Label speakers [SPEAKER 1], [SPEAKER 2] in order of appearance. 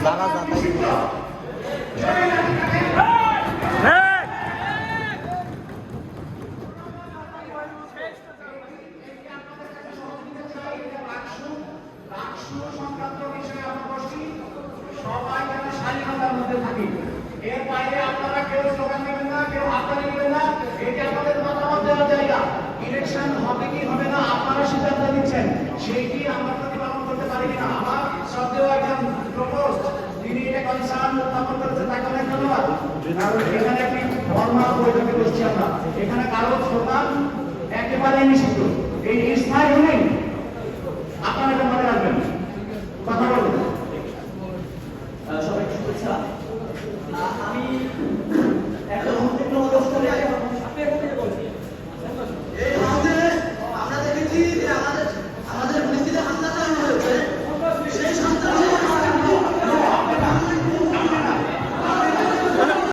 [SPEAKER 1] যারা যাতাই
[SPEAKER 2] এর বাইরে আপনারা কেউ স্লোগান দেবেন না, কেউ হাততালি দেবেন না। এটি আমাদের মতামত দেওয়ার জায়গা। ইলেকশন হবে কি হবে না আপনারা সিদ্ধান্ত দিচ্ছেন, সেইটি আমরা প্রতিপালন করতে পারি কিনা। আমার সত্ত্বেও একজন প্রপোজ তিনি এটা কনসার্ন উত্থাপন করেছেন, তাকে অনেক ধন্যবাদ। কারণ এখানে একটি ফর্মাল বৈঠকে বসছি আমরা, এখানে কারো স্লোগান একেবারেই নিষিদ্ধ। এই স্থায়ী হলেই